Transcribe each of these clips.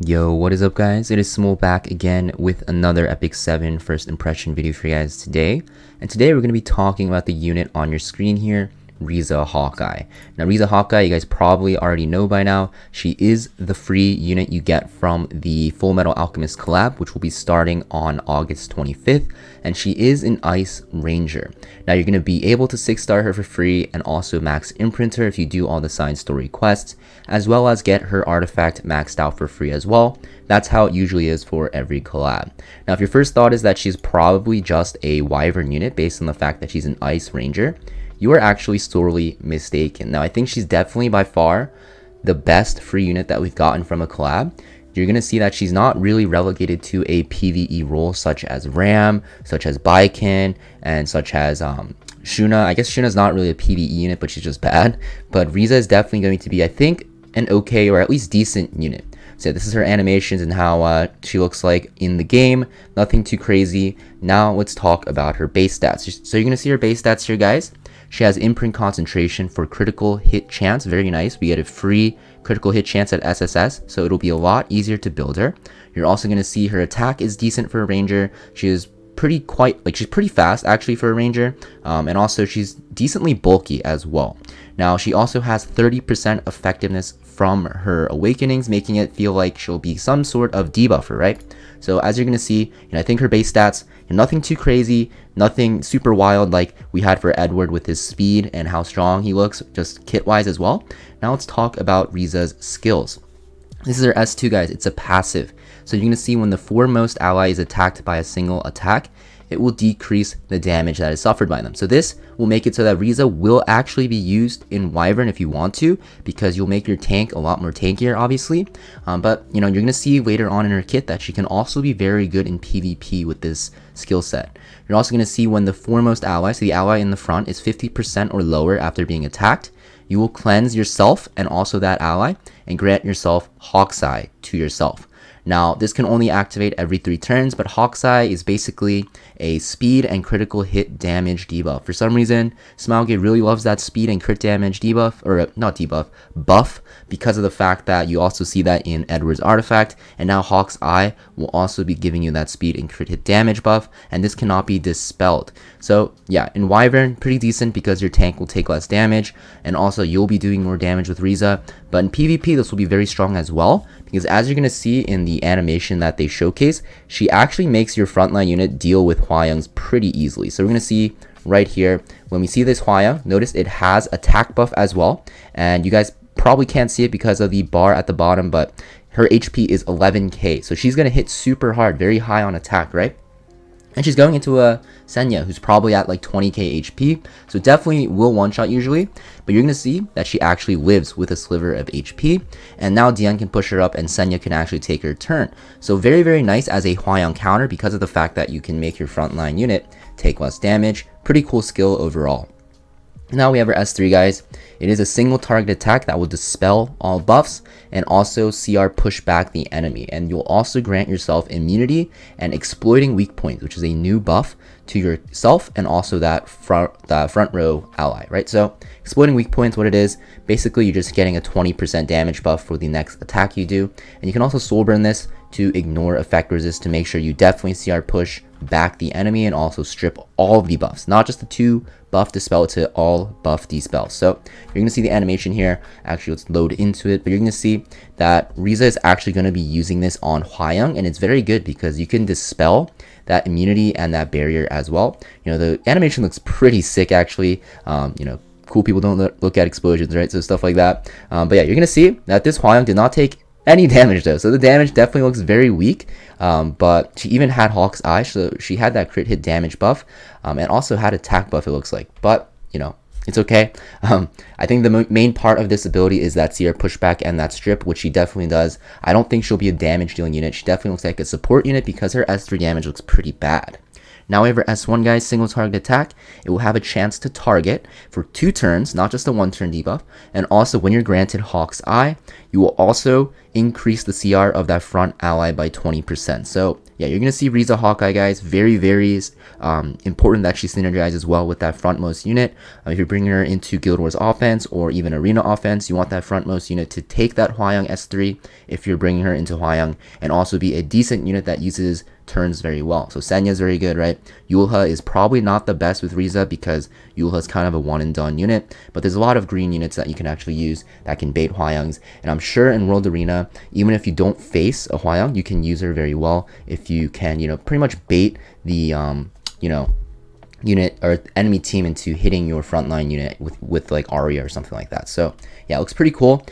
Yo, what is up guys? It is Samool back again with another Epic 7 first impression video for you guys today. And today we're going to be talking about the unit on your screen here, Riza Hawkeye. Now Riza Hawkeye, you guys probably already know by now, she is the free unit you get from the Full Metal Alchemist Collab, which will be starting on August 25th, and she is an Ice Ranger. Now you're going to be able to 6-star her for free and also max imprint her if you do all the side story quests, as well as get her artifact maxed out for free as well. That's how it usually is for every collab. Now if your first thought is that she's probably just a Wyvern unit based on the fact that she's an Ice Ranger, you are actually sorely mistaken. Now I think she's definitely by far the best free unit that we've gotten from a collab. You're going to see that she's not really relegated to a PvE role such as Ram, such as Baiken, and such as Shuna. I guess Shuna's not really a PvE unit, but she's just bad. But Riza is definitely going to be, I think, an okay or at least decent unit. So this is her animations and how she looks like in the game. Nothing too crazy. Now let's talk about her base stats. So you're going to see her base stats here, guys. She has imprint concentration for critical hit chance. Very nice. We get a free critical hit chance at SSS, so it'll be a lot easier to build her. You're also going to see her attack is decent for a ranger. She is she's pretty fast actually for a ranger, and also she's decently bulky as well. Now she also has 30% effectiveness from her awakenings, making it feel like she'll be some sort of debuffer, right? So as you're going to see, I think her base stats, nothing too crazy, nothing super wild like we had for Edward with his speed and how strong he looks, just kit wise as well. Now let's talk about Riza's skills. This is her S2, guys. It's a passive. So you're going to see when the foremost ally is attacked by a single attack, it will decrease the damage that is suffered by them. So this will make it so that Riza will actually be used in Wyvern if you want to, because you'll make your tank a lot more tankier, obviously. But you're going to see later on in her kit that she can also be very good in PvP with this skill set. You're also going to see when the foremost ally, so the ally in the front, is 50% or lower after being attacked, you will cleanse yourself and also that ally and grant yourself Hawk's Eye to yourself. Now, this can only activate every 3 turns, but Hawk's Eye is basically a speed and critical hit damage debuff. For some reason, Smaugate really loves that speed and crit damage debuff, or not debuff, buff, because of the fact that you also see that in Edward's artifact, and now Hawk's Eye will also be giving you that speed and crit hit damage buff, and this cannot be dispelled. So yeah, in Wyvern, pretty decent because your tank will take less damage, and also you'll be doing more damage with Riza, but in PvP, this will be very strong as well, because as you're going to see in the animation that they showcase, she actually makes your frontline unit deal with Hwayoungs pretty easily. So we're going to see right here, when we see this Hwayoung, notice it has attack buff as well, and you guys probably can't see it because of the bar at the bottom, but her HP is 11k, so she's going to hit super hard, very high on attack, right? And she's going into a Senya who's probably at like 20k HP, so definitely will one-shot usually, but you're going to see that she actually lives with a sliver of HP, and now Dian can push her up and Senya can actually take her turn. So very, very nice as a Hwayoung counter because of the fact that you can make your frontline unit take less damage. Pretty cool skill overall. Now we have our S3, guys. It is a single target attack that will dispel all buffs and also CR push back the enemy. And you'll also grant yourself immunity and exploiting weak points, which is a new buff to yourself and also that front row ally, right? So exploiting weak points, what it is, basically you're just getting a 20% damage buff for the next attack you do. And you can also soul burn this to ignore effect resist to make sure you definitely CR push back the enemy and also strip all of the buffs, not just the 2 buff dispel to all buff dispel. So you're going to see the animation here. Actually, let's load into it, but you're going to see that Riza is actually going to be using this on Hwayoung, and it's very good because you can dispel that immunity and that barrier as well. The animation looks pretty sick actually. Cool people don't look at explosions, right? So stuff like that. But yeah, you're going to see that this Hwayoung did not take any damage though, so the damage definitely looks very weak, but she even had Hawk's Eye, so she had that crit hit damage buff, and also had attack buff, it looks like, but it's okay. I think the main part of this ability is that CR pushback and that strip, which she definitely does. I don't think she'll be a damage dealing unit. She definitely looks like a support unit because her S3 damage looks pretty bad. Now we have our S1, guys, single target attack. It will have a chance to target for 2 turns, not just a 1-turn debuff. And also, when you're granted Hawk's Eye, you will also increase the CR of that front ally by 20%. So yeah, you're going to see Riza Hawkeye, guys, very important that she synergizes well with that frontmost unit. If you're bringing her into Guild Wars offense or even Arena offense, you want that frontmost unit to take that Hwayong S3 if you're bringing her into Hwayong, and also be a decent unit that uses turns very well. So Senya is very good, right? Yulha is probably not the best with Riza because Yulha is kind of a one and done unit, but there's a lot of green units that you can actually use that can bait Hwayongs, and I'm sure in World Arena, even if you don't face a Hwayong, you can use her very well if you can, pretty much bait the unit or enemy team into hitting your frontline unit with like Arya or something like that. So yeah, it looks pretty cool.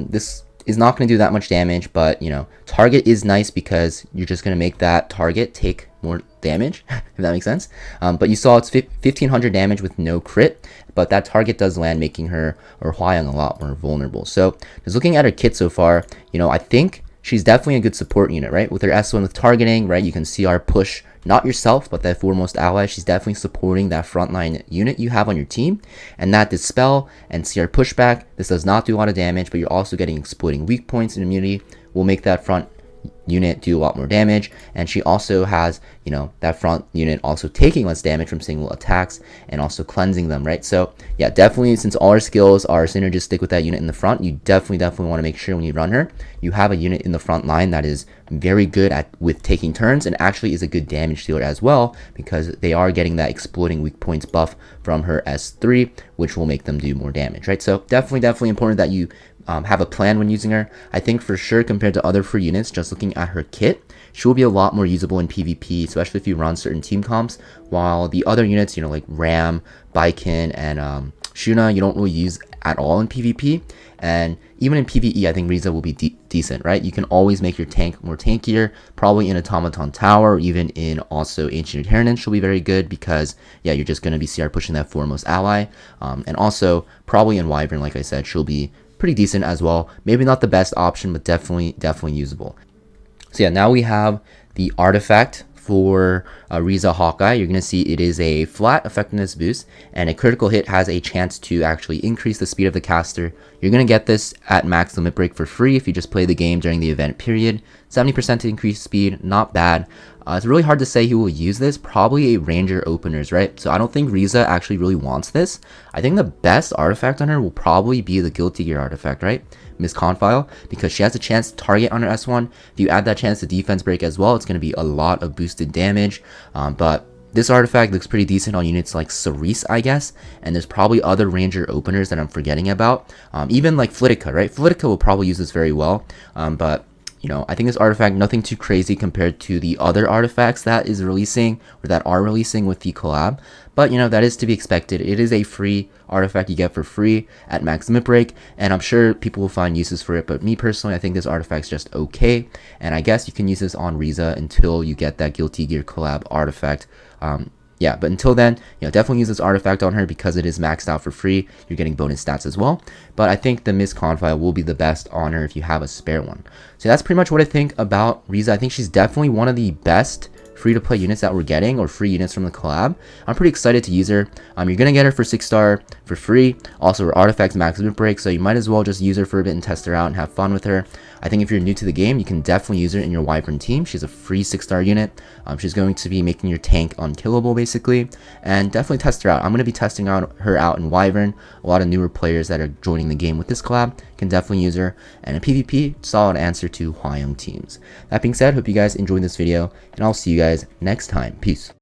This is not going to do that much damage, but target is nice because you're just going to make that target take more damage, if that makes sense. But you saw it's 1500 damage with no crit, but that target does land, making her or Hwayong a lot more vulnerable. So just looking at her kit so far, I think she's definitely a good support unit, right? With her S1 with targeting, right? You can CR push not yourself, but that foremost ally. She's definitely supporting that frontline unit you have on your team. And that Dispel and CR pushback, this does not do a lot of damage, but you're also getting exploiting weak points and immunity, will make that front unit do a lot more damage. And she also has that front unit also taking less damage from single attacks and also cleansing them, right? So yeah, definitely, since all our skills are synergistic with that unit in the front, you definitely want to make sure when you run her, you have a unit in the front line that is very good with taking turns and actually is a good damage dealer as well, because they are getting that exploiting weak points buff from her S3, which will make them do more damage, right? So definitely important that you have a plan when using her. I think for sure, compared to other free units, just looking at her kit, she will be a lot more usable in PvP, especially if you run certain team comps, while the other units, like Ram, Baikin, and Shuna, you don't really use at all in PvP. And even in PvE, I think Riza will be decent, right? You can always make your tank more tankier, probably in Automaton Tower, or even in also Ancient Inheritance, she'll be very good because, yeah, you're just going to be CR pushing that foremost ally. And also, probably in Wyvern, like I said, she'll be pretty decent as well. Maybe not the best option, but definitely usable. So yeah, now we have the artifact for Riza Hawkeye. You're going to see it is a flat effectiveness boost, and a critical hit has a chance to actually increase the speed of the caster. You're going to get this at max limit break for free if you just play the game during the event period. 70% to increase speed, not bad. It's really hard to say who will use this. Probably a Ranger openers, right? So I don't think Riza actually really wants this. I think the best artifact on her will probably be the Guilty Gear artifact, right? Miss Confile, because she has a chance to target on her S1. If you add that chance to defense break as well, it's going to be a lot of boosted damage. But this artifact looks pretty decent on units like Cerise, I guess, and there's probably other Ranger openers that I'm forgetting about. Even like Flitica, right? Flitica will probably use this very well, but I think this artifact, nothing too crazy compared to the other artifacts that is releasing or that are releasing with the collab. But that is to be expected. It is a free artifact you get for free at max limit break, and I'm sure people will find uses for it. But me personally, I think this artifact's just okay, and I guess you can use this on Riza until you get that Guilty Gear collab artifact. Yeah, but until then, definitely use this artifact on her because it is maxed out for free. You're getting bonus stats as well. But I think the Miss Confile will be the best on her if you have a spare one. So that's pretty much what I think about Riza. I think she's definitely one of the best free-to-play units that we're getting, or free units from the collab. I'm pretty excited to use her. You're gonna get her for 6-star for free. Also, her artifacts max limit break, so you might as well just use her for a bit and test her out and have fun with her. I think if you're new to the game, you can definitely use her in your Wyvern team. She's a free 6-star unit. She's going to be making your tank unkillable, basically, and definitely test her out. I'm going to be testing her out in Wyvern. A lot of newer players that are joining the game with this collab can definitely use her, and in PvP, solid answer to Hwayong teams. That being said, hope you guys enjoyed this video, and I'll see you guys next time. Peace.